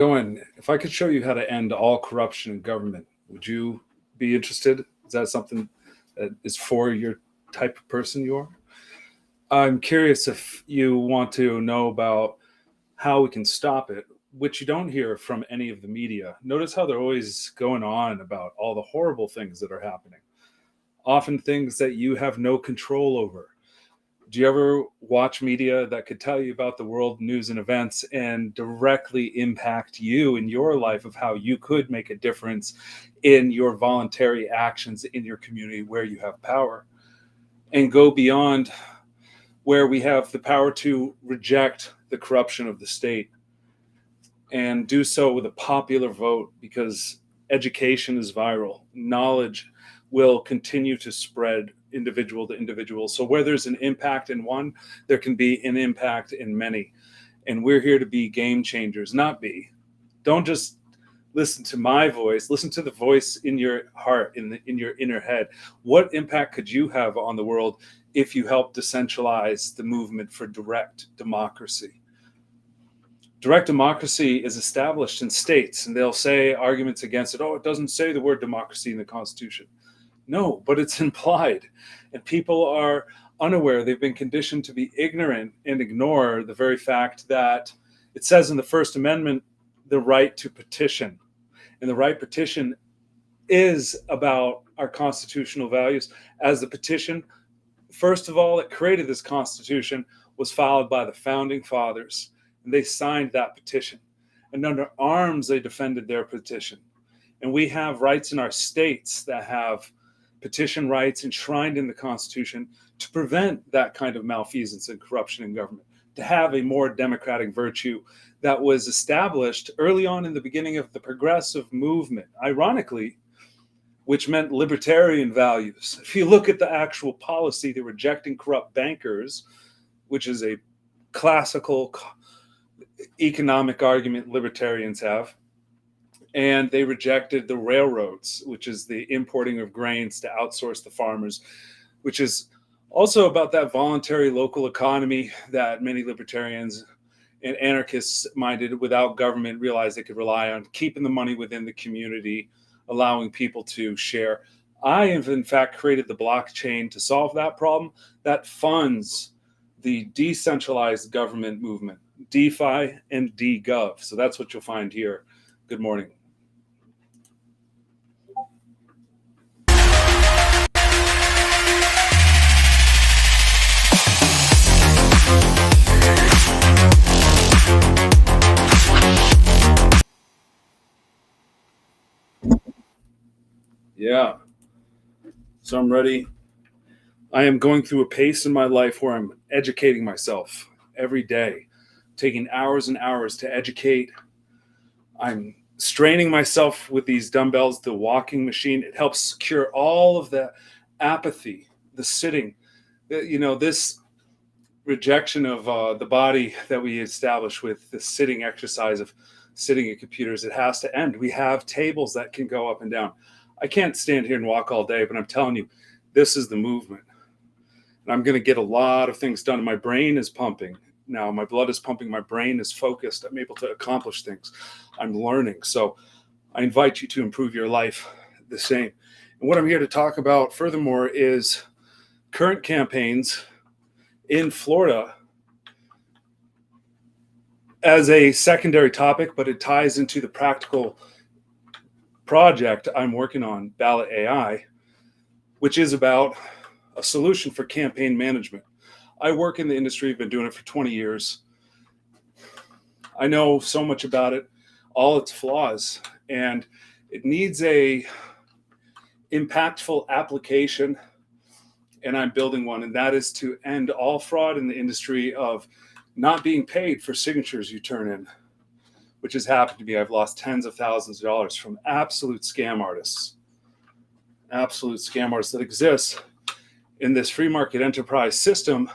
Going, if I could show you how to end all corruption in government, would you be interested? Is that something that is for your type of person you are? I'm curious if you want to know about how we can stop it, which you don't hear from any of the media. Notice how they're always going on about all the horrible things that are happening, often things that you have no control over. Do you ever watch media that could tell you about the world news and events and directly impact you in your life of how you could make a difference in your voluntary actions in your community where you have power, and go beyond where we have the power to reject the corruption of the state and do so with a popular vote, because education is viral. Knowledge will continue to spread individual to individual. So where there's an impact in one, there can be an impact in many. And we're here to be game changers, not be. Don't just listen to my voice, listen to the voice in your heart, in your inner head. What impact could you have on the world if you help decentralize the movement for direct democracy? Direct democracy is established in states, and they'll say arguments against it. Oh, it doesn't say the word democracy in the Constitution. No, but it's implied, and people are unaware. They've been conditioned to be ignorant and ignore the very fact that it says in the First Amendment the right to petition, and the right petition is about our constitutional values. As the petition, first of all, that created this Constitution was followed by the founding fathers, and they signed that petition, and under arms they defended their petition. And we have rights in our states that have petition rights enshrined in the Constitution to prevent that kind of malfeasance and corruption in government, to have a more democratic virtue that was established early on in the beginning of the progressive movement, ironically, which meant libertarian values. If you look at the actual policy, they're rejecting corrupt bankers, which is a classical economic argument libertarians have. And they rejected the railroads, which is the importing of grains to outsource the farmers, which is also about that voluntary local economy that many libertarians and anarchists minded without government realized they could rely on, keeping the money within the community, allowing people to share. I have, in fact, created the blockchain to solve that problem that funds the decentralized government movement, DeFi and DGov. So that's what you'll find here. Good morning. Yeah. So I'm ready. I am going through a pace in my life where I'm educating myself every day, taking hours and hours to educate. I'm straining myself with these dumbbells, the walking machine. It helps cure all of the apathy, the sitting, this rejection of the body that we establish with the sitting exercise of sitting at computers. It has to end. We have tables that can go up and down. I can't stand here and walk all day, but I'm telling you, this is the movement. And I'm going to get a lot of things done. My brain is pumping. Now my blood is pumping. My brain is focused. I'm able to accomplish things. I'm learning. So I invite you to improve your life the same. And what I'm here to talk about furthermore is current campaigns in Florida as a secondary topic, but it ties into the practical project I'm working on, BallotAI, which is about a solution for campaign management. I work in the industry, I've been doing it for 20 years. I know so much about it, all its flaws, and it needs a impactful application, and I'm building one, and that is to end all fraud in the industry of not being paid for signatures you turn in, which has happened to me. I've lost tens of thousands of dollars from absolute scam artists that exist in this free market enterprise system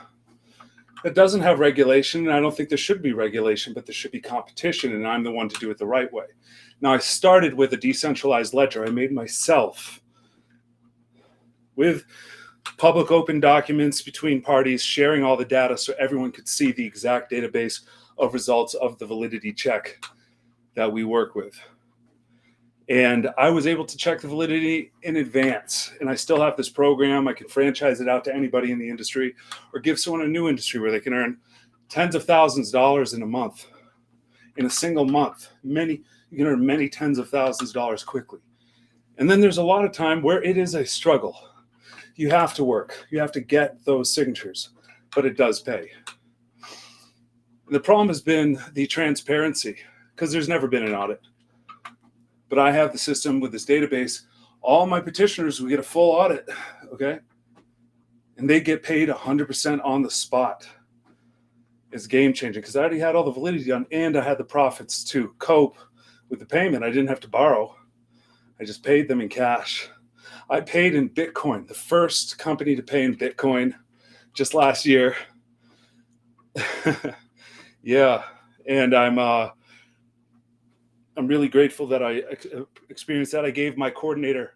that doesn't have regulation. And I don't think there should be regulation, but there should be competition. And I'm the one to do it the right way. Now, I started with a decentralized ledger. I made myself with public open documents between parties, sharing all the data so everyone could see the exact database of results of the validity check that we work with. And I was able to check the validity in advance. And I still have this program. I can franchise it out to anybody in the industry or give someone a new industry where they can earn tens of thousands of dollars in a month. In a single month, you can earn many tens of thousands of dollars quickly. And then there's a lot of time where it is a struggle. You have to work. You have to get those signatures, but it does pay. The problem has been the transparency, because there's never been an audit. But I have the system with this database. All my petitioners will get a full audit, okay? And they get paid 100% on the spot. It's game changing because I already had all the validity done and I had the profits to cope with the payment. I didn't have to borrow. I just paid them in cash. I paid in Bitcoin, the first company to pay in Bitcoin just last year. Yeah, and I'm really grateful that I experienced that. I gave my coordinator,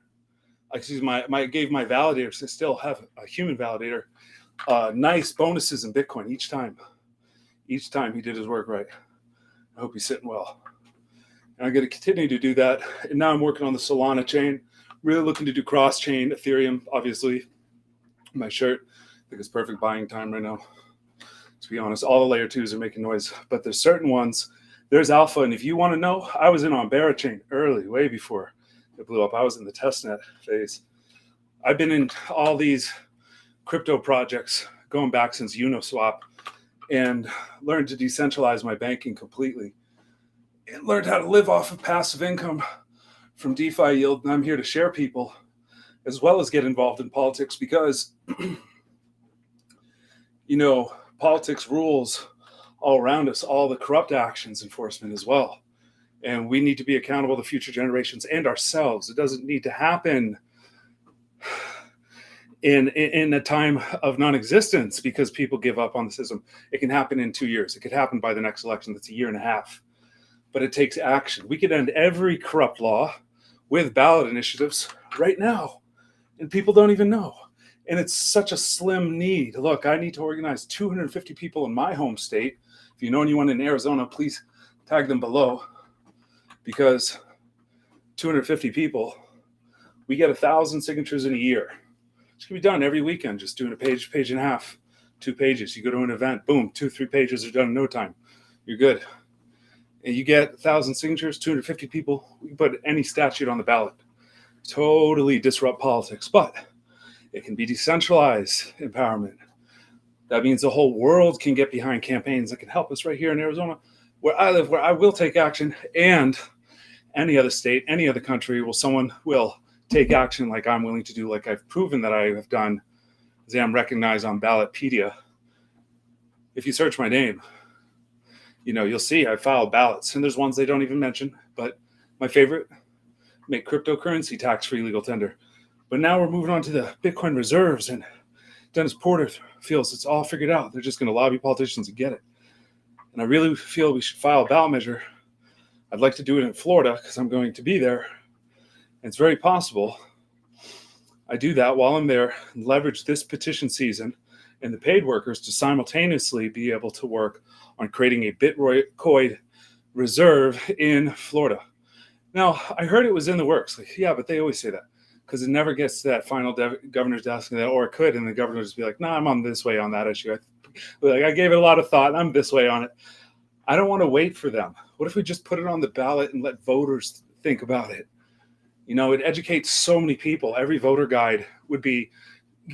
I gave my validator, so I still have a human validator, nice bonuses in Bitcoin each time. Each time he did his work right. I hope he's sitting well. And I'm going to continue to do that. And now I'm working on the Solana chain, really looking to do cross-chain Ethereum, obviously. My shirt, I think it's perfect buying time right now. To be honest, all the layer 2s are making noise, but there's certain ones. There's alpha, and if you want to know, I was in on BallotAI early, way before it blew up. I was in the testnet phase. I've been in all these crypto projects going back since Uniswap, and learned to decentralize my banking completely, and learned how to live off of passive income from DeFi yield. And I'm here to share people, as well as get involved in politics, because politics rules all around us, all the corrupt actions enforcement as well. And we need to be accountable to future generations and ourselves. It doesn't need to happen in a time of non-existence because people give up on the system. It can happen in 2 years. It could happen by the next election. That's a year and a half. But it takes action. We could end every corrupt law with ballot initiatives right now. And people don't even know. And it's such a slim need. Look, I need to organize 250 people in my home state. If you know anyone in Arizona, please tag them below. Because 250 people, we get 1,000 signatures in a year. It's going to be done every weekend, just doing a page, page and a half, 2 pages. You go to an event, boom, 2-3 pages are done in no time. You're good. And you get 1,000 signatures, 250 people, we can put any statute on the ballot. Totally disrupt politics, but it can be decentralized empowerment. That means the whole world can get behind campaigns that can help us right here in Arizona, where I live, where I will take action, and any other state, any other country, someone will take action like I'm willing to do, like I've proven that I have done, as I'm recognized on Ballotpedia. If you search my name, you'll see I filed ballots, and there's ones they don't even mention, but my favorite, make cryptocurrency tax-free legal tender. But now we're moving on to the Bitcoin reserves, and Dennis Porter feels it's all figured out. They're just going to lobby politicians to get it. And I really feel we should file a ballot measure. I'd like to do it in Florida because I'm going to be there. And it's very possible I do that while I'm there and leverage this petition season and the paid workers to simultaneously be able to work on creating a Bitcoin reserve in Florida. Now, I heard it was in the works. Yeah, but they always say that because it never gets to that final governor's desk, or it could, and the governor just be like, I'm on this way on that issue. I gave it a lot of thought, and I'm this way on it. I don't want to wait for them. What if we just put it on the ballot and let voters think about it? It educates so many people. Every voter guide would be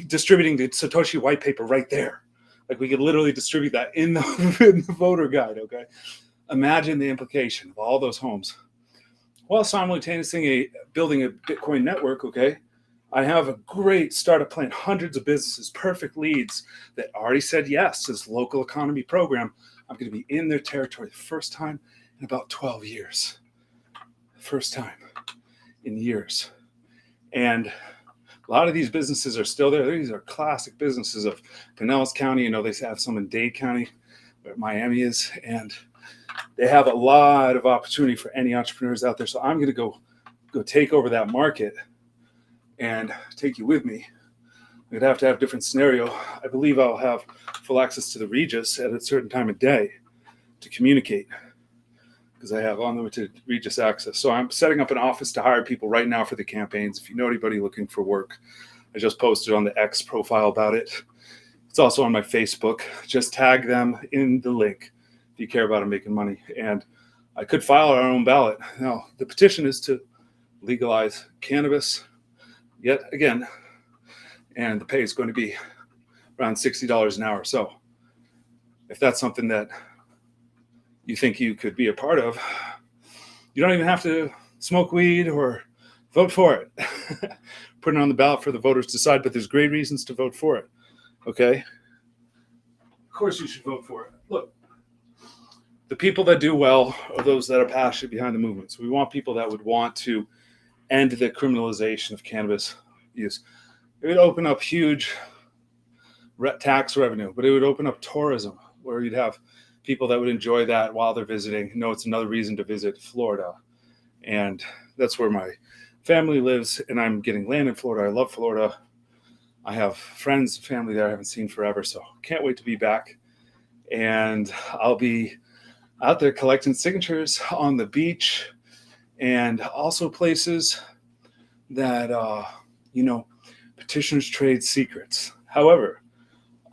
distributing the Satoshi white paper right there. Like we could literally distribute that in the voter guide, okay? Imagine the implication of all those homes. While simultaneously building a Bitcoin network, okay, I have a great startup plan, hundreds of businesses, perfect leads that already said yes to this local economy program. I'm going to be in their territory the first time in about 12 years. First time in years. And a lot of these businesses are still there. These are classic businesses of Pinellas County. They have some in Dade County, where Miami is, and they have a lot of opportunity for any entrepreneurs out there. So I'm going to go take over that market and take you with me. We'd have to have a different scenario. I believe I'll have full access to the Regis at a certain time of day to communicate. because I have unlimited Regis access. So I'm setting up an office to hire people right now for the campaigns. If you know anybody looking for work, I just posted on the X profile about it. It's also on my Facebook. Just tag them in the link if you care about them making money. And I could file our own ballot. Now, the petition is to legalize cannabis yet again, and the pay is going to be around $60 an hour. So if that's something that you think you could be a part of, you don't even have to smoke weed or vote for it. Put it on the ballot for the voters to decide, but there's great reasons to vote for it. Okay? Of course you should vote for it. Look, the people that do well are those that are passionate behind the movement. So we want people that would want to end the criminalization of cannabis use. It would open up huge tax revenue, but it would open up tourism where you'd have people that would enjoy that while they're visiting. You know, it's another reason to visit Florida. And that's where my family lives, and I'm getting land in Florida. I love Florida. I have friends and family there I haven't seen forever, so can't wait to be back. And I'll be out there collecting signatures on the beach and also places that, petitioners trade secrets. However,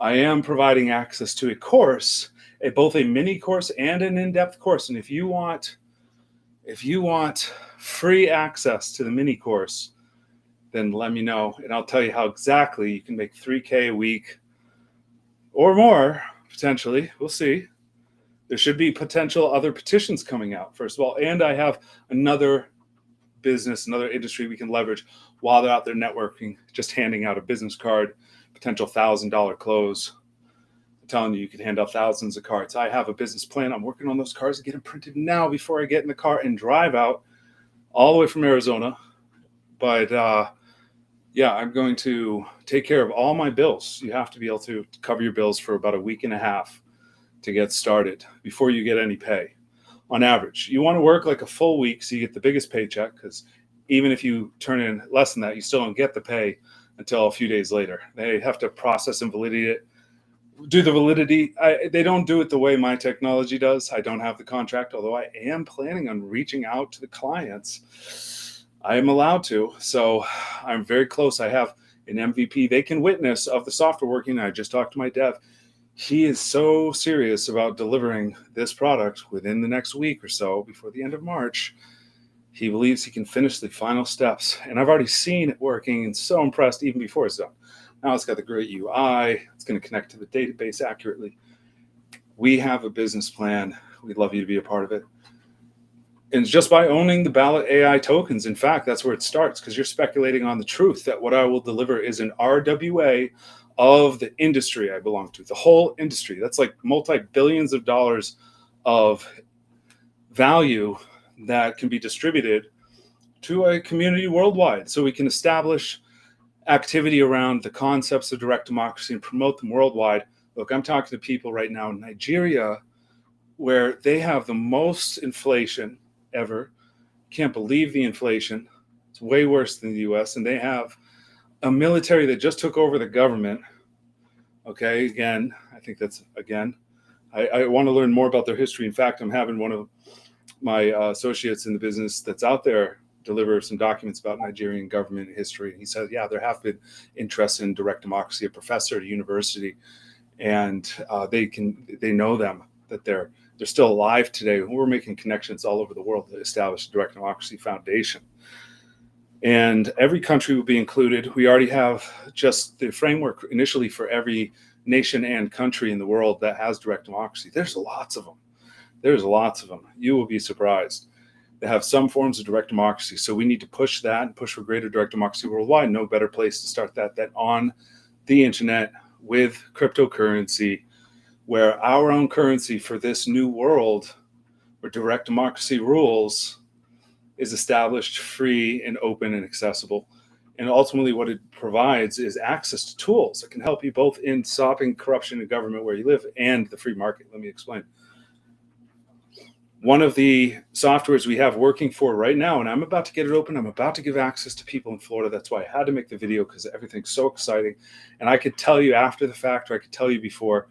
I am providing access to a course, both a mini course and an in-depth course. And if you want free access to the mini course, then let me know, and I'll tell you how exactly you can make $3K a week or more, potentially. We'll see. There should be potential other petitions coming out, first of all. And I have another business, another industry we can leverage while they're out there networking, just handing out a business card, potential $1,000 close. I'm telling you can hand out thousands of cards. I have a business plan. I'm working on those cards and get them printed now before I get in the car and drive out all the way from Arizona. But I'm going to take care of all my bills. You have to be able to cover your bills for about a week and a half to get started before you get any pay. On average, you want to work like a full week so you get the biggest paycheck, because even if you turn in less than that, you still don't get the pay until a few days later. They have to process and validate it. Do the validity. They don't do it the way my technology does. I don't have the contract, although I am planning on reaching out to the clients. I am allowed to, so I'm very close. I have an MVP they can witness of the software working. I just talked to my dev. He is so serious about delivering this product within the next week or so, before the end of March. He believes he can finish the final steps. And I've already seen it working and so impressed even before it's done. Now it's got the great UI. It's going to connect to the database accurately. We have a business plan. We'd love you to be a part of it. And just by owning the BallotAI tokens, in fact, that's where it starts, because you're speculating on the truth that what I will deliver is an RWA of the industry I belong to, the whole industry. That's like multi-billions of dollars of value that can be distributed to a community worldwide. So we can establish activity around the concepts of direct democracy and promote them worldwide. Look, I'm talking to people right now in Nigeria where they have the most inflation ever. Can't believe the inflation. It's way worse than the US. And they have a military that just took over the government. Okay, again, I think that's, I want to learn more about their history. In fact, I'm having one of my associates in the business that's out there deliver some documents about Nigerian government history. And he said, yeah, there have been interest in direct democracy, a professor at a university, and they know them, that they're still alive today. We're making connections all over the world to establish a direct democracy foundation. And every country will be included. We already have just the framework initially for every nation and country in the world that has direct democracy. There's lots of them. You will be surprised. They have some forms of direct democracy. So we need to push that and push for greater direct democracy worldwide. No better place to start that than on the internet with cryptocurrency, where our own currency for this new world where direct democracy rules is established, free and open and accessible. And ultimately what it provides is access to tools that can help you both in stopping corruption in government where you live and the free market. Let me explain. One of the softwares we have working for right now, and I'm about to get it open, I'm about to give access to people in Florida. That's why I had to make the video, because everything's so exciting. And I could tell you after the fact, or I could tell you before,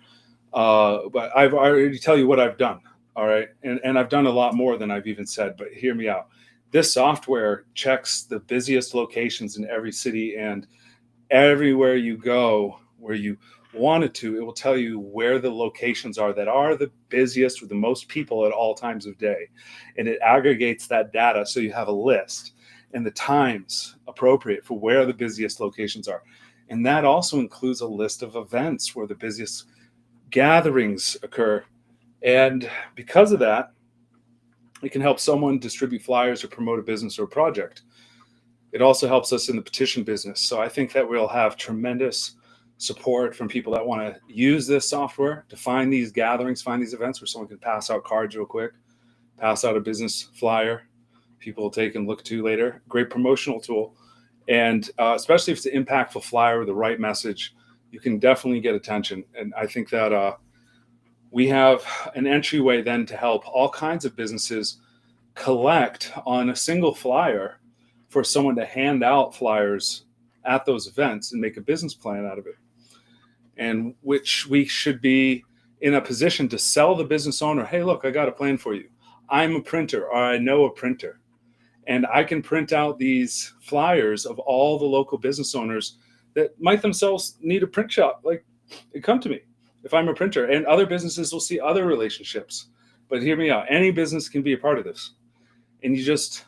but I've already tell you what I've done. All right. And I've done a lot more than I've even said, but hear me out. This software checks the busiest locations in every city, and everywhere you go where you want it to, it will tell you where the locations are that are the busiest with the most people at all times of day. And it aggregates that data so you have a list and the times appropriate for where the busiest locations are. And that also includes a list of events where the busiest gatherings occur. And because of that, it can help someone distribute flyers or promote a business or a project. It also helps us in the petition business. So I think that we'll have tremendous support from people that want to use this software to find these gatherings, find these events where someone can pass out cards real quick, pass out a business flyer, people will take and look to later. Great promotional tool. And especially if it's an impactful flyer with the right message, you can definitely get attention. And I think that we have an entryway then to help all kinds of businesses collect on a single flyer for someone to hand out flyers at those events and make a business plan out of it. And which we should be in a position to sell the business owner, hey, look, I got a plan for you. I'm a printer, or I know a printer, and I can print out these flyers of all the local business owners that might themselves need a print shop. Like, come to me if I'm a printer, and other businesses will see other relationships. But hear me out. Any business can be a part of this. And you just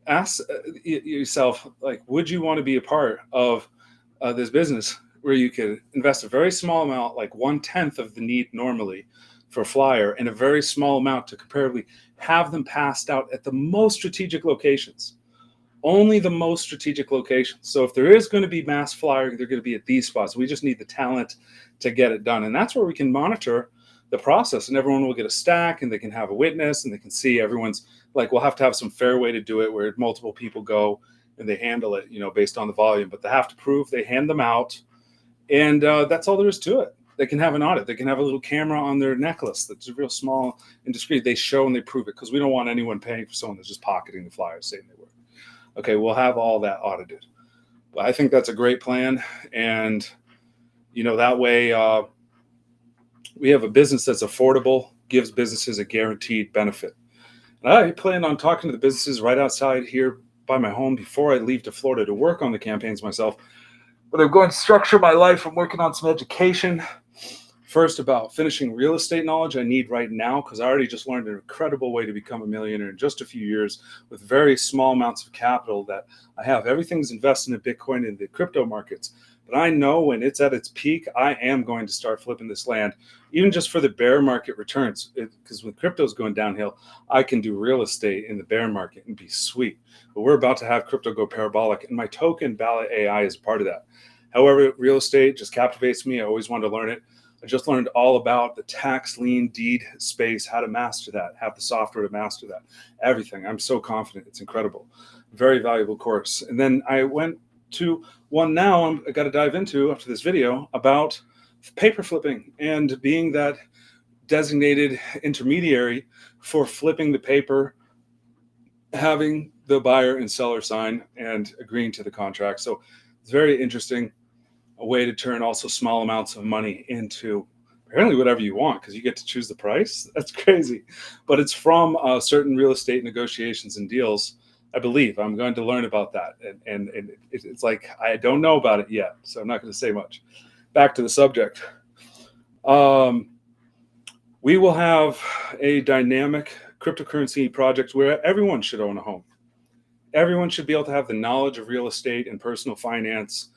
ask yourself, like, would you want to be a part of this business where you could invest a very small amount, like 1/10 of the need normally for a flyer, and a very small amount to comparably have them passed out at the most strategic locations, only the most strategic locations. So if there is going to be mass flyering, they're going to be at these spots. We just need the talent to get it done. And that's where we can monitor the process, and everyone will get a stack, and they can have a witness, and they can see everyone's, like, we'll have to have some fair way to do it where multiple people go and they handle it, based on the volume, but they have to prove they hand them out. And that's all there is to it. They can have an audit. They can have a little camera on their necklace that's real small and discreet. They show and they prove it, because we don't want anyone paying for someone that's just pocketing the flyers saying they were. Okay, we'll have all that audited. But I think that's a great plan. And, that way we have a business that's affordable, gives businesses a guaranteed benefit. And I plan on talking to the businesses right outside here by my home before I leave to Florida to work on the campaigns myself. But I'm going to structure my life. I'm working on some education. First, about finishing real estate knowledge I need right now, because I already just learned an incredible way to become a millionaire in just a few years with very small amounts of capital that I have. Everything's invested in Bitcoin and the crypto markets. But I know when it's at its peak, I am going to start flipping this land, even just for the bear market returns. Because when crypto's going downhill, I can do real estate in the bear market and be sweet. But we're about to have crypto go parabolic, and my token BallotAI is part of that. However, real estate just captivates me. I always wanted to learn it. I just learned all about the tax lien deed space, how to master that, have the software to master that, everything. I'm so confident. It's incredible. Very valuable course. And then I went to one now I got to dive into after this video about paper flipping and being that designated intermediary for flipping the paper, having the buyer and seller sign and agreeing to the contract. So it's very interesting. A way to turn also small amounts of money into apparently whatever you want, because you get to choose the price. That's crazy. But it's from certain real estate negotiations and deals, I believe. I'm going to learn about that. And it's like, I don't know about it yet, so I'm not going to say much. Back to the subject. We will have a dynamic cryptocurrency project where everyone should own a home. Everyone should be able to have the knowledge of real estate and personal finance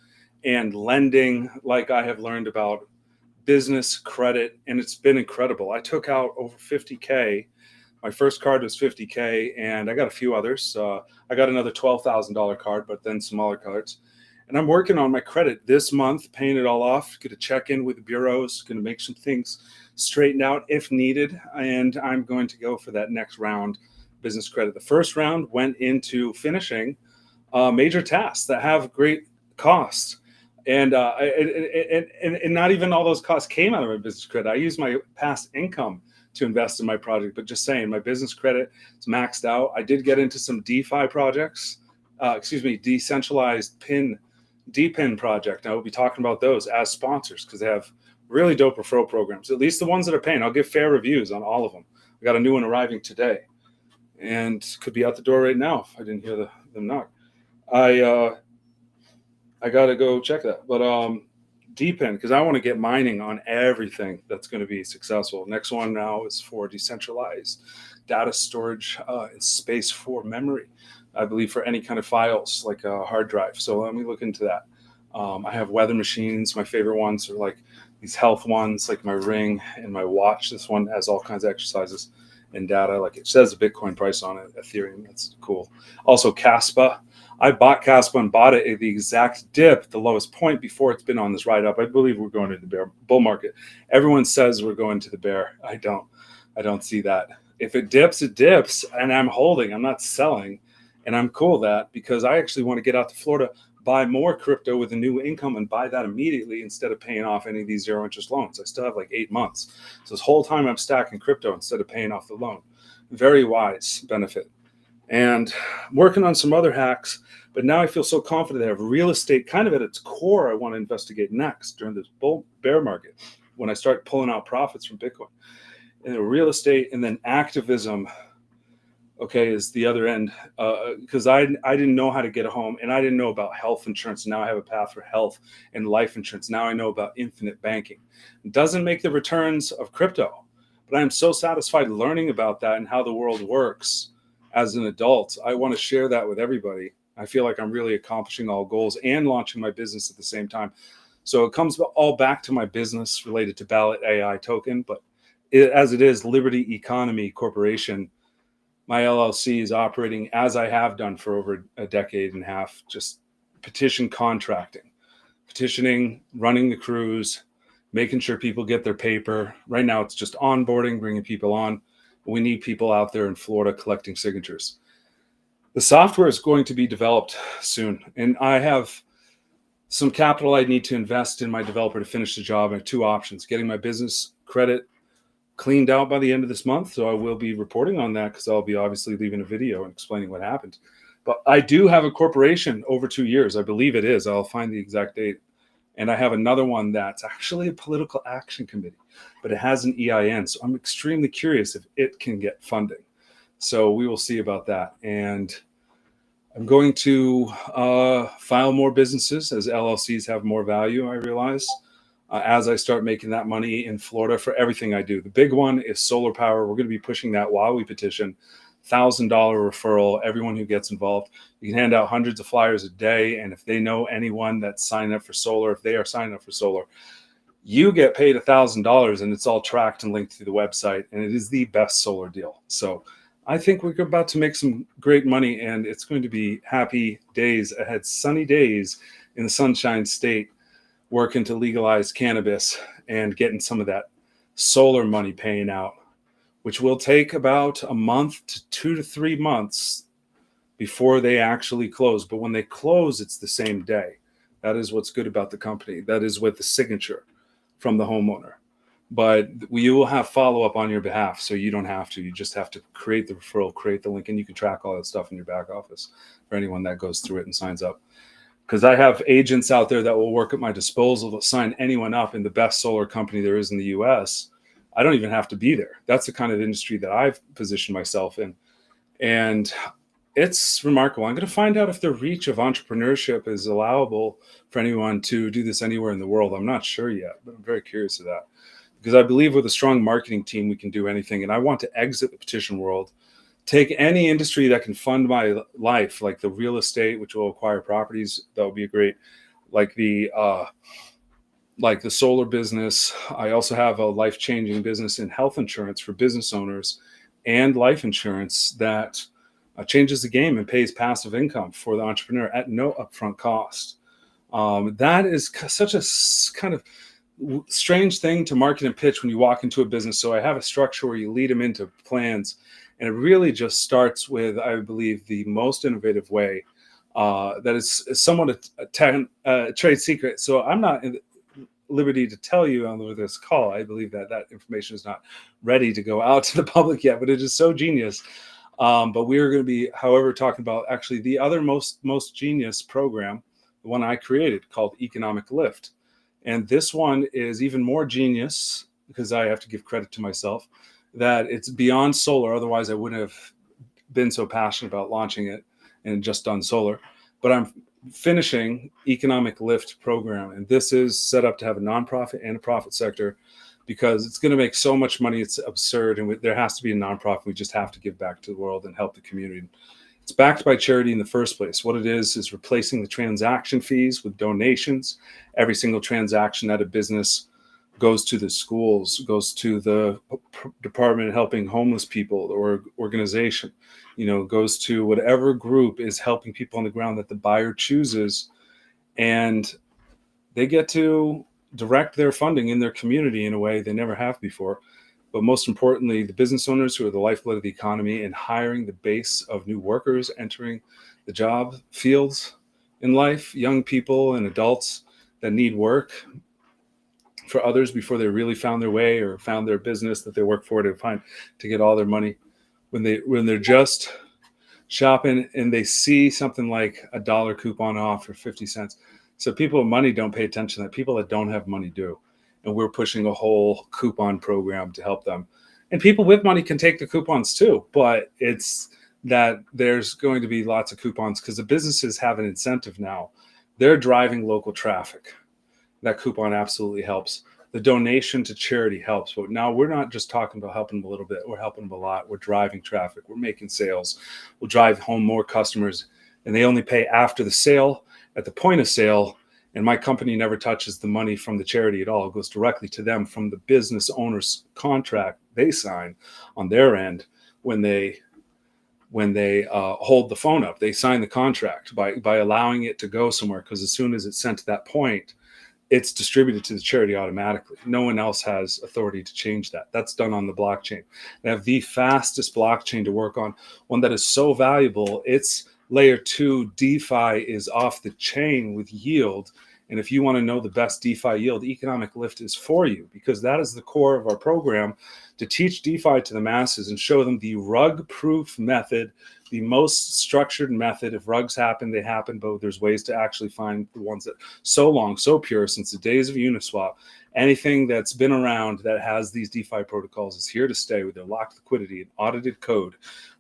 and lending, like I have learned about business credit, and it's been incredible. I took out over 50K. My first card was 50K, and I got a few others. I got another $12,000 card, but then smaller cards. And I'm working on my credit this month, paying it all off, going to check in with the bureaus, going to make some things straightened out if needed, and I'm going to go for that next round business credit. The first round went into finishing major tasks that have great costs. And not even all those costs came out of my business credit. I used my past income to invest in my project, but just saying, my business credit is maxed out. I did get into some DeFi projects, decentralized DPIN project. I will be talking about those as sponsors because they have really dope referral programs, at least the ones that are paying. I'll give fair reviews on all of them. I got a new one arriving today, and could be out the door right now if I didn't hear them knock. I got to go check that. But Depend, because I want to get mining on everything that's going to be successful. Next one now is for decentralized data storage and space for memory. I believe for any kind of files like a hard drive. So let me look into that. I have weather machines. My favorite ones are like these health ones, like my Ring and my watch. This one has all kinds of exercises and data. Like it says the Bitcoin price on it, Ethereum. That's cool. Also, Caspa. I bought Caspa and bought it at the exact dip, the lowest point before it's been on this ride up. I believe we're going to the bull market. Everyone says we're going to the bear. I don't see that. If it dips, it dips, and I'm holding. I'm not selling, and I'm cool with that because I actually want to get out to Florida, buy more crypto with a new income, and buy that immediately instead of paying off any of these zero interest loans. I still have like 8 months. So this whole time I'm stacking crypto instead of paying off the loan. Very wise benefit. And I'm working on some other hacks, but now I feel so confident that I have real estate kind of at its core I want to investigate next during this bear market when I start pulling out profits from Bitcoin. And real estate and then activism, okay, is the other end. Because I didn't know how to get a home, and I didn't know about health insurance. Now I have a path for health and life insurance. Now I know about infinite banking. It doesn't make the returns of crypto, but I am so satisfied learning about that and how the world works. As an adult, I want to share that with everybody. I feel like I'm really accomplishing all goals and launching my business at the same time. So it comes all back to my business related to BallotAI token, but as it is Liberty Economy Corporation, my LLC is operating as I have done for over a decade and a half, just petition contracting, petitioning, running the crews, making sure people get their paper. Right now it's just onboarding, bringing people on. We need people out there in Florida collecting signatures. The software is going to be developed soon, and I have some capital I need to invest in my developer to finish the job. I have two options: getting my business credit cleaned out by the end of this month. So I will be reporting on that because I'll be obviously leaving a video and explaining what happened. But I do have a corporation over 2 years. I believe it is. I'll find the exact date. And I have another one that's actually a political action committee, but it has an EIN. So I'm extremely curious if it can get funding. So we will see about that. And I'm going to file more businesses as LLCs have more value, I realize, as I start making that money in Florida for everything I do. The big one is solar power. We're going to be pushing that while we petition. $1,000 referral, everyone who gets involved. You can hand out hundreds of flyers a day, and if they know anyone that's signing up for solar, if they are signing up for solar, you get paid $1,000, and it's all tracked and linked through the website, and it is the best solar deal. So I think we're about to make some great money, and it's going to be happy days ahead, sunny days in the Sunshine State, working to legalize cannabis and getting some of that solar money paying out, which will take about a month to 2 to 3 months before they actually close. But when they close, it's the same day. That is what's good about the company. That is with the signature from the homeowner. But we will have follow-up on your behalf, so you don't have to. You just have to create the referral, create the link, and you can track all that stuff in your back office for anyone that goes through it and signs up. Because I have agents out there that will work at my disposal to sign anyone up in the best solar company there is in the U.S., I don't even have to be there. That's the kind of industry that I've positioned myself in. And it's remarkable. I'm going to find out if the reach of entrepreneurship is allowable for anyone to do this anywhere in the world. I'm not sure yet, but I'm very curious of that. Because I believe with a strong marketing team, we can do anything. And I want to exit the petition world, take any industry that can fund my life, like the real estate, which will acquire properties. That would be great. Like the solar business. I also have a life-changing business in health insurance for business owners and life insurance that changes the game and pays passive income for the entrepreneur at no upfront cost. That is such a kind of strange thing to market and pitch when you walk into a business. So I have a structure where you lead them into plans, and it really just starts with, I believe, the most innovative way that is somewhat a trade secret. So I'm not in liberty to tell you on this call. I believe that information is not ready to go out to the public yet, but it is so genius. But we are going to be, however, talking about actually the other most genius program, the one I created called Economic Lift. And this one is even more genius because I have to give credit to myself. that it's beyond solar. Otherwise, I wouldn't have been so passionate about launching it and just done solar. But I'm finishing economic lift program, and this is set up to have a nonprofit and a profit sector, because it's going to make so much money. It's absurd, and there has to be a nonprofit. We just have to give back to the world and help the community. It's backed by charity in the first place. What it is replacing the transaction fees with donations. Every single transaction at a business goes to the schools, goes to the department helping homeless people or organization, goes to whatever group is helping people on the ground that the buyer chooses, and they get to direct their funding in their community in a way they never have before. But most importantly, the business owners who are the lifeblood of the economy and hiring the base of new workers entering the job fields in life, young people and adults that need work for others before they really found their way or found their business that they work for to get all their money. When they're just shopping and they see something like a $1 coupon off for 50 cents. So people with money don't pay attention to that. People that don't have money do. And we're pushing a whole coupon program to help them. And people with money can take the coupons too, but it's that there's going to be lots of coupons because the businesses have an incentive now. They're driving local traffic. That coupon absolutely helps. The donation to charity helps. But now we're not just talking about helping them a little bit. We're helping them a lot. We're driving traffic. We're making sales. We'll drive home more customers. And they only pay after the sale, at the point of sale. And my company never touches the money from the charity at all. It goes directly to them from the business owner's contract they sign on their end when they hold the phone up. They sign the contract by allowing it to go somewhere, because as soon as it's sent to that point, it's distributed to the charity automatically. No one else has authority to change that. That's done on the blockchain. They have the fastest blockchain to work on, one that is so valuable. It's layer 2 DeFi is off the chain with yield. And if you want to know the best DeFi yield, Economic Lift is for you, because that is the core of our program, to teach DeFi to the masses and show them the rug-proof method, the most structured method. If rugs happen, they happen, but there's ways to actually find the ones that so pure since the days of Uniswap. Anything that's been around that has these DeFi protocols is here to stay with their locked liquidity and audited code.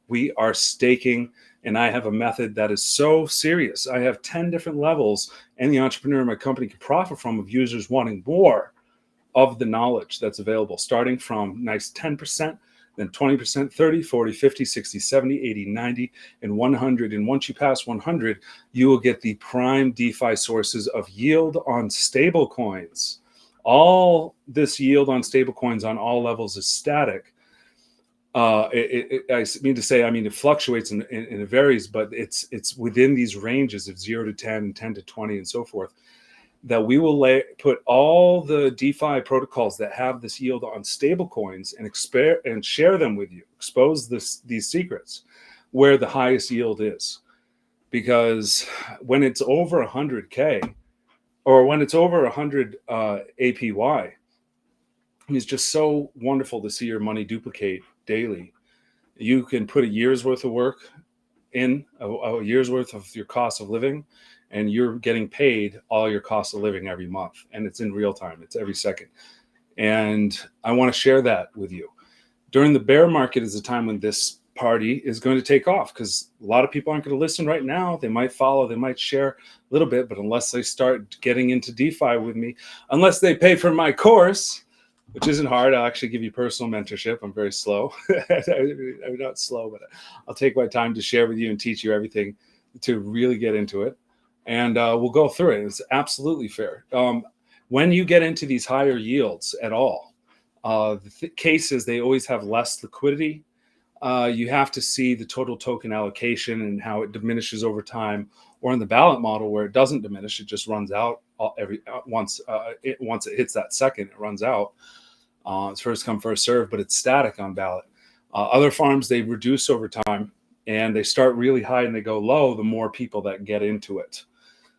We are staking, and I have a method that is so serious. I have 10 different levels any entrepreneur in my company can profit from, of users wanting more of the knowledge that's available, starting from nice 10%, then 20%, 30, 40, 50, 60, 70, 80, 90, and 100. And once you pass 100, you will get the prime DeFi sources of yield on stable coins. All this yield on stable coins on all levels is static. I mean to say, it fluctuates and it varies, but it's within these ranges of 0 to 10 and 10 to 20 and so forth, that we will put all the DeFi protocols that have this yield on stable coins and share them with you, expose these secrets where the highest yield is. Because when it's over 100K or when it's over 100 APY, it's just so wonderful to see your money duplicate daily. You can put a year's worth of work in, a year's worth of your cost of living, and you're getting paid all your cost of living every month. And it's in real time. It's every second. And I want to share that with you. During the bear market is the time when this party is going to take off, because a lot of people aren't going to listen right now. They might follow, they might share a little bit, but unless they start getting into DeFi with me, unless they pay for my course, which isn't hard. I'll actually give you personal mentorship. I'm very slow. I'm not slow, but I'll take my time to share with you and teach you everything to really get into it. And we'll go through it. It's absolutely fair. When you get into these higher yields at all, the case is they always have less liquidity. You have to see the total token allocation and how it diminishes over time, or in the ballot model where it doesn't diminish, it just runs out once it hits that second, it runs out. It's first come, first serve, but it's static on ballot. Other farms, they reduce over time, and they start really high and they go low the more people that get into it.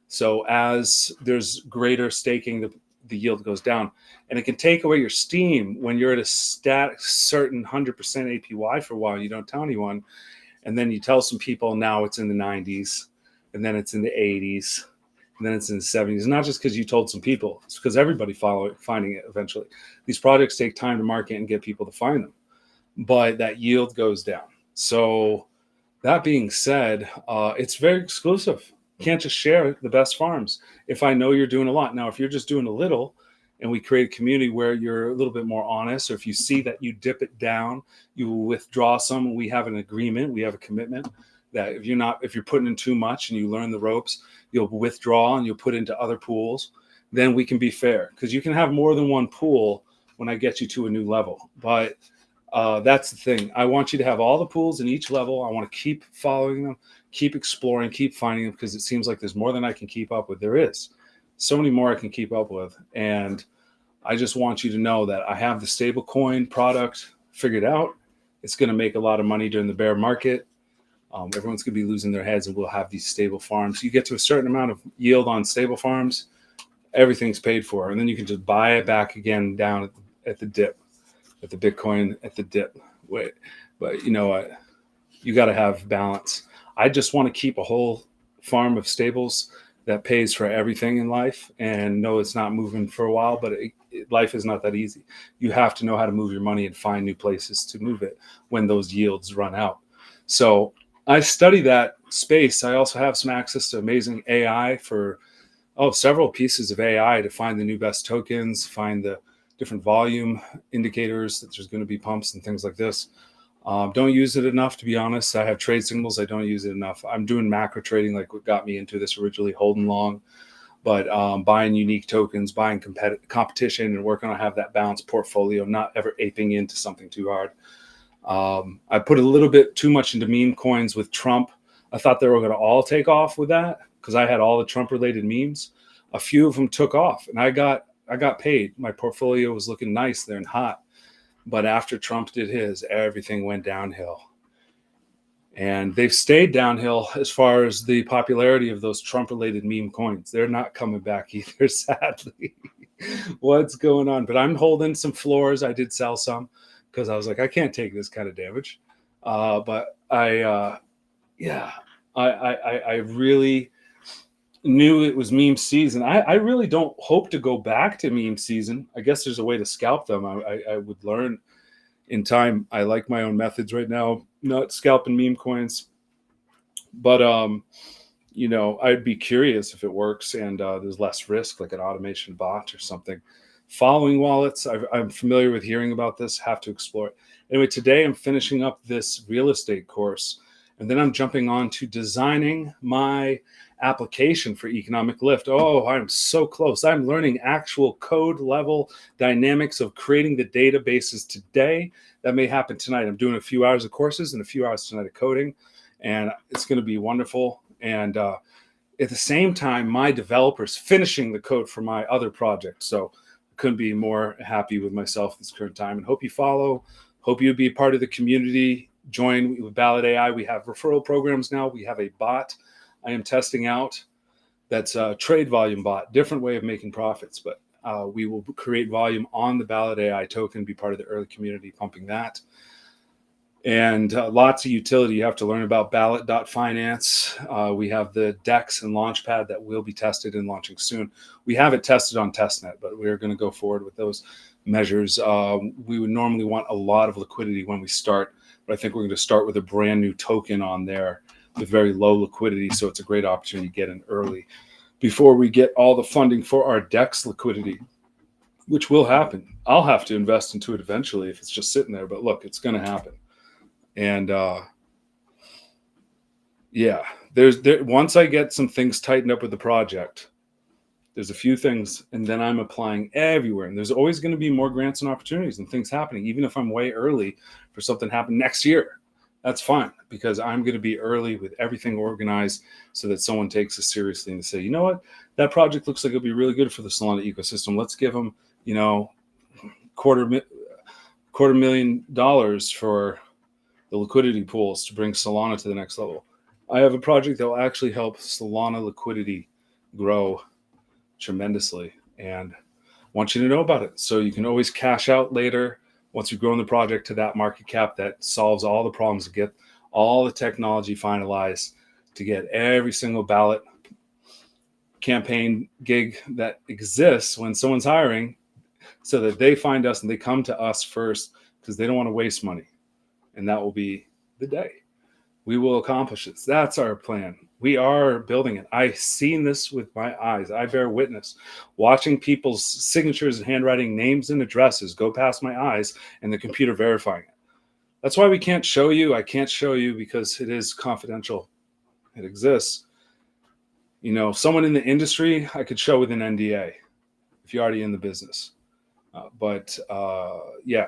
So as there's greater staking, the yield goes down, and it can take away your steam when you're at a static certain 100% APY for a while. You don't tell anyone, and then you tell some people now it's in the 90s, and then it's in the 80s, and then it's in the 70s. Not just because you told some people, it's because everybody finding it eventually. These projects take time to market and get people to find them. but that yield goes down. So that being said, it's very exclusive. You can't just share the best farms if I know you're doing a lot. Now, if you're just doing a little and we create a community where you're a little bit more honest, or if you see that you dip it down, you will withdraw some. We have an agreement, we have a commitment that if you're putting in too much and you learn the ropes, you'll withdraw and you'll put into other pools, then we can be fair, because you can have more than one pool when I get you to a new level. But that's the thing. I want you to have all the pools in each level. I want to keep following them, keep exploring, keep finding them, because it seems like there's more than I can keep up with. There is so many more I can keep up with. And I just want you to know that I have the stable coin product figured out. It's going to make a lot of money during the bear market. Everyone's going to be losing their heads, and we'll have these stable farms. You get to a certain amount of yield on stable farms, everything's paid for. And then you can just buy it back again down at the dip, at the Bitcoin at the dip. But you know what? You got to have balance. I just want to keep a whole farm of stables that pays for everything in life, and know it's not moving for a while, but life is not that easy. You have to know how to move your money and find new places to move it when those yields run out. So I study that space. I also have some access to amazing AI for several pieces of AI to find the new best tokens, find the different volume indicators that there's going to be pumps and things like this. Don't use it enough, to be honest. I have trade signals. I don't use it enough. I'm doing macro trading, like what got me into this originally, holding long, but buying unique tokens, buying competition, and working on have that balanced portfolio, not ever aping into something too hard. I put a little bit too much into meme coins with Trump. I thought they were going to all take off with that, because I had all the Trump-related memes. A few of them took off, and I got paid. My portfolio was looking nice there and hot. But after Trump did his, everything went downhill. And they've stayed downhill as far as the popularity of those Trump-related meme coins. They're not coming back either, sadly. What's going on? But I'm holding some floors. I did sell some because I was like, I can't take this kind of damage. But I really knew it was meme season. I really don't hope to go back to meme season. I guess there's a way to scalp them. I would learn in time. I like my own methods right now, not scalping meme coins. But, I'd be curious if it works and there's less risk, like an automation bot or something. Following wallets, I'm familiar with hearing about this, have to explore it. Anyway, today I'm finishing up this real estate course, and then I'm jumping on to designing my application for economic lift. Oh, I'm so close. I'm learning actual code level dynamics of creating the databases today. That may happen tonight. I'm doing a few hours of courses and a few hours tonight of coding, and it's going to be wonderful. And at the same time, my developer's finishing the code for my other project. So I couldn't be more happy with myself at this current time, and hope you follow. Hope you'd be a part of the community. Join with BallotAI. We have referral programs now. We have a bot I am testing out. That's a trade volume bot, different way of making profits, but we will create volume on the BallotAI token, be part of the early community pumping that. And lots of utility. You have to learn about ballot.finance. We have the DEX and Launchpad that will be tested and launching soon. We have it tested on testnet, but we're going to go forward with those measures. We would normally want a lot of liquidity when we start, but I think we're going to start with a brand new token on there with very low liquidity. So it's a great opportunity to get in early before we get all the funding for our DEX liquidity, which will happen. I'll have to invest into it eventually if it's just sitting there, but look, it's going to happen. And once I get some things tightened up with the project, there's a few things, and then I'm applying everywhere. And there's always going to be more grants and opportunities and things happening, even if I'm way early for something to happen next year. That's fine, because I'm going to be early with everything organized so that someone takes us seriously and say, you know what, that project looks like it'll be really good for the Solana ecosystem. Let's give them, $250,000 for the liquidity pools to bring Solana to the next level. I have a project that will actually help Solana liquidity grow tremendously, and I want you to know about it. So you can always cash out later once you've grown the project to that market cap that solves all the problems, to get all the technology finalized, to get every single ballot campaign gig that exists when someone's hiring, so that they find us and they come to us first, because they don't want to waste money. and that will be the day. We will accomplish this. That's our plan. We are building it. I've seen this with my eyes. I bear witness. Watching people's signatures and handwriting, names and addresses go past my eyes, and the computer verifying it. That's why we can't show you. I can't show you because it is confidential. It exists. You know, someone in the industry, I could show with an NDA if you're already in the business. Yeah.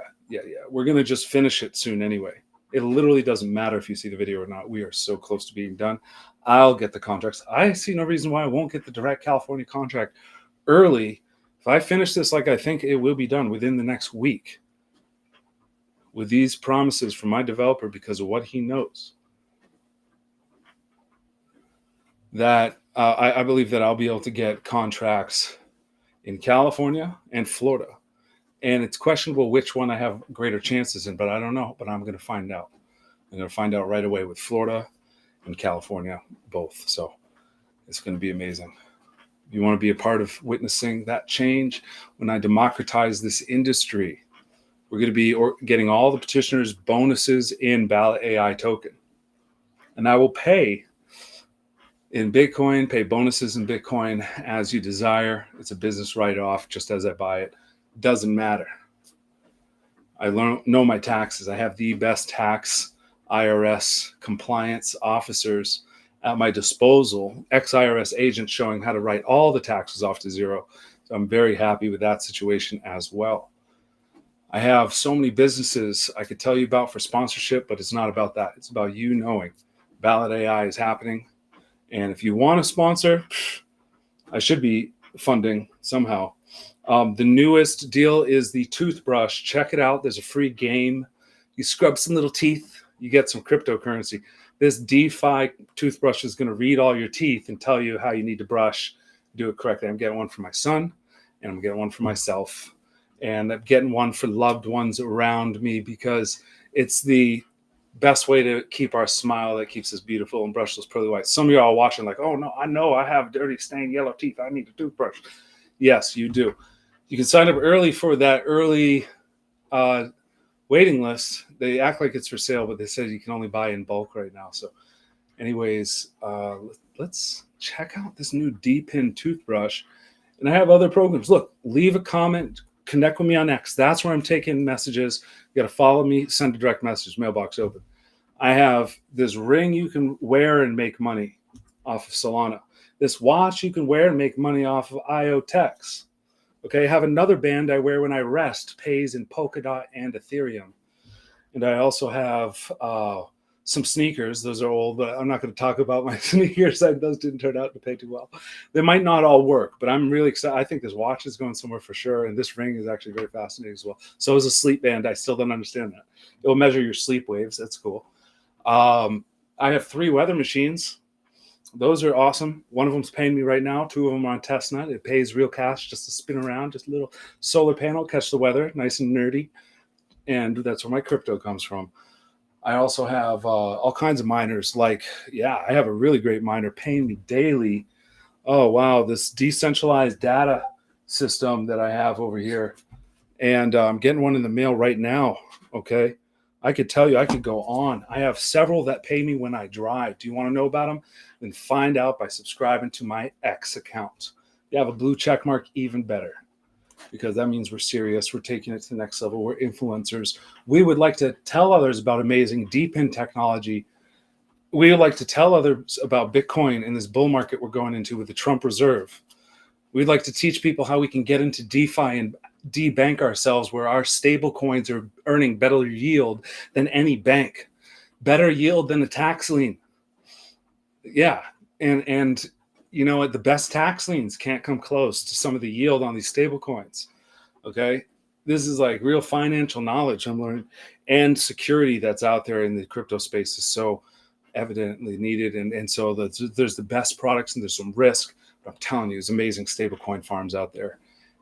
We're going to just finish it soon anyway. It literally doesn't matter if you see the video or not. We are so close to being done. I'll get the contracts. I see no reason why I won't get the direct California contract early. If I finish this like I think it will be done within the next week, with these promises from my developer because of what he knows, that I believe that I'll be able to get contracts in California and Florida. And it's questionable which one I have greater chances in, but I don't know. But I'm going to find out. I'm going to find out right away with Florida and California, both. So it's going to be amazing. If you want to be a part of witnessing that change, when I democratize this industry, we're going to be getting all the petitioners bonuses in BallotAI token. And I will pay in Bitcoin, pay bonuses in Bitcoin as you desire. It's a business write-off just as I buy it. Doesn't matter. I know my taxes. I have the best tax IRS compliance officers at my disposal, ex-IRS agents showing how to write all the taxes off to zero. So I'm very happy with that situation as well. I have so many businesses I could tell you about for sponsorship, but it's not about that. It's about you knowing BallotAI is happening. And if you want to sponsor, I should be funding somehow. The newest deal is the toothbrush. Check it out. There's a free game. You scrub some little teeth, you get some cryptocurrency. This DeFi toothbrush is going to read all your teeth and tell you how you need to brush, do it correctly. I'm getting one for my son, and I'm getting one for myself. And I'm getting one for loved ones around me because it's the best way to keep our smile that keeps us beautiful and brush those pearly whites. Some of you are watching like, oh no, I know I have dirty stained yellow teeth. I need a toothbrush. Yes, you do. You can sign up early for that early waiting list. They act like it's for sale, but they said you can only buy in bulk right now. So anyways, let's check out this new D-Pin toothbrush. And I have other programs. Look, leave a comment, connect with me on X. That's where I'm taking messages. You got to follow me, send a direct message, mailbox open. I have this ring you can wear and make money off of Solana. This watch you can wear and make money off of IOTEX. Okay, I have another band I wear when I rest, pays in Polkadot and Ethereum. And I also have some sneakers. Those are old, but I'm not going to talk about my sneakers. Those didn't turn out to pay too well. They might not all work, but I'm really excited. I think this watch is going somewhere for sure. And this ring is actually very fascinating as well. So is a sleep band. I still don't understand that. It will measure your sleep waves. That's cool. I have 3 weather machines. Those are awesome. One of them's paying me right now. 2 of them are on testnet. It pays real cash just to spin around, just a little solar panel, catch the weather, nice and nerdy. And that's where my crypto comes from. I also have all kinds of miners. I have a really great miner paying me daily. Oh, wow. This decentralized data system that I have over here. And I'm getting one in the mail right now. Okay. I could tell you, I could go on. I have several that pay me when I drive. Do you want to know about them? Then find out by subscribing to my X account. You have a blue check mark, even better, because that means we're serious. We're taking it to the next level. We're influencers. We would like to tell others about amazing deep-in technology. We would like to tell others about Bitcoin in this bull market we're going into with the Trump Reserve. We'd like to teach people how we can get into DeFi and debank ourselves, where our stable coins are earning better yield than any bank, better yield than a tax lien. Yeah. And you know what? The best tax liens can't come close to some of the yield on these stable coins. Okay. This is like real financial knowledge I'm learning, and security that's out there in the crypto space is so evidently needed. And so there's the best products and there's some risk, but I'm telling you, there's amazing stable coin farms out there.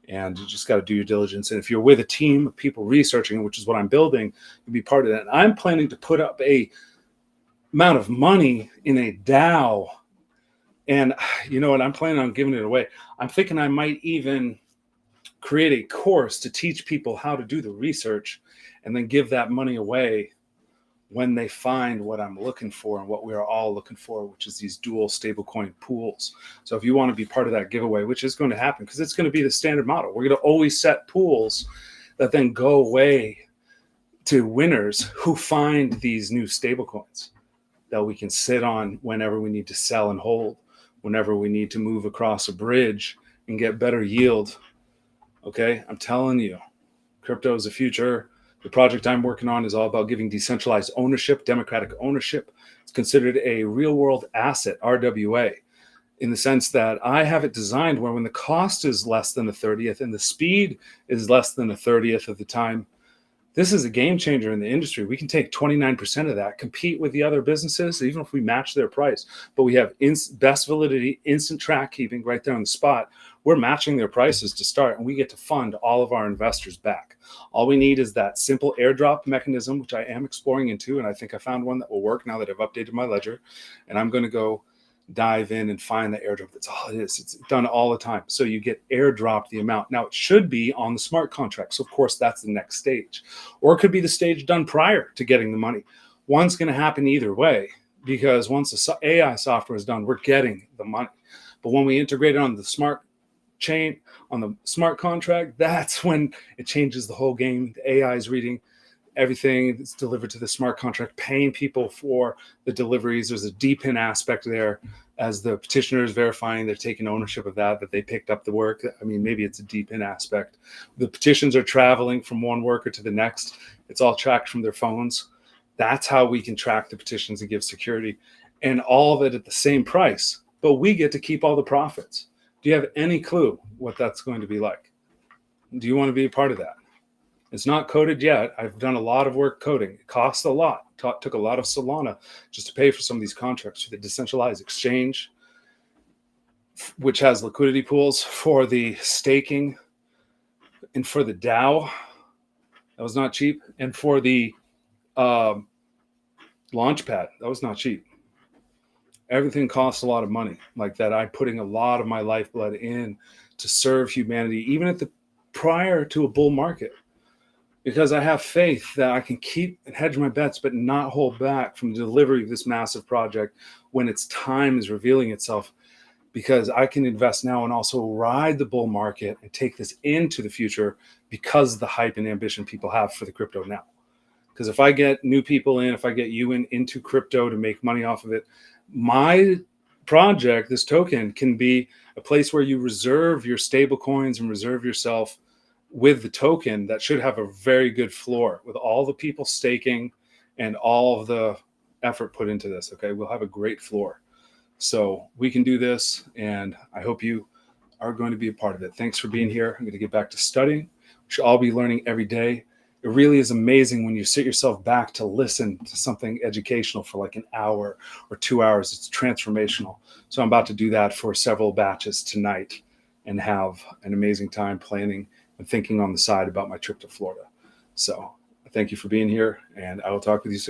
And you just got to do your diligence. And if you're with a team of people researching, which is what I'm building, you'll be part of that. And I'm planning to put up a amount of money in a DAO. And you know what? I'm planning on giving it away. I'm thinking I might even create a course to teach people how to do the research and then give that money away when they find what I'm looking for and what we are all looking for, which is these dual stablecoin pools. So if you want to be part of that giveaway, which is going to happen because it's going to be the standard model, we're going to always set pools that then go away to winners who find these new stablecoins that we can sit on whenever we need to sell and hold, whenever we need to move across a bridge and get better yield. Okay, I'm telling you, crypto is the future. The project I'm working on is all about giving decentralized ownership, democratic ownership. It's considered a real world asset, RWA, in the sense that I have it designed where when the cost is less than a 30th and the speed is less than a 30th of the time, this is a game changer in the industry. We can take 29% of that, compete with the other businesses, even if we match their price. But we have best validity, instant track keeping right there on the spot. We're matching their prices to start, and we get to fund all of our investors back. All we need is that simple airdrop mechanism, which I am exploring into, and I think I found one that will work now that I've updated my ledger. And I'm going to go dive in and find the airdrop. That's all it is. It's done all the time. So you get airdropped the amount. Now it should be on the smart contract. So of course that's the next stage. Or it could be the stage done prior to getting the money. One's going to happen either way, because once the AI software is done, we're getting the money. But when we integrate it on the smart chain, on the smart contract, that's when it changes the whole game. The AI is reading everything that's delivered to the smart contract, paying people for the deliveries. There's a DPIN aspect there as the petitioner is verifying they're taking ownership of that they picked up the work. I mean, maybe it's a DPIN aspect. The petitions are traveling from one worker to the next. It's all tracked from their phones. That's how we can track the petitions and give security, and all of it at the same price. But we get to keep all the profits. Do you have any clue what that's going to be like? Do you want to be a part of that? It's not coded yet. I've done a lot of work coding. It costs a lot. Took a lot of Solana just to pay for some of these contracts for the decentralized exchange, which has liquidity pools for the staking and for the DAO. That was not cheap. And for the Launchpad, that was not cheap. Everything costs a lot of money like that. I'm putting a lot of my lifeblood in to serve humanity, even at the prior to a bull market, because I have faith that I can keep and hedge my bets, but not hold back from the delivery of this massive project when its time is revealing itself, because I can invest now and also ride the bull market and take this into the future because of the hype and ambition people have for the crypto now. Because if I get new people in, if I get you into crypto to make money off of it, my project, this token, can be a place where you reserve your stable coins and reserve yourself with the token that should have a very good floor with all the people staking and all of the effort put into this. Okay, we'll have a great floor. So we can do this, and I hope you are going to be a part of it. Thanks for being here. I'm going to get back to studying. We should all be learning every day. It really is amazing when you sit yourself back to listen to something educational for like an hour or 2 hours. It's transformational. So I'm about to do that for several batches tonight and have an amazing time planning and thinking on the side about my trip to Florida. So thank you for being here, and I will talk with you soon.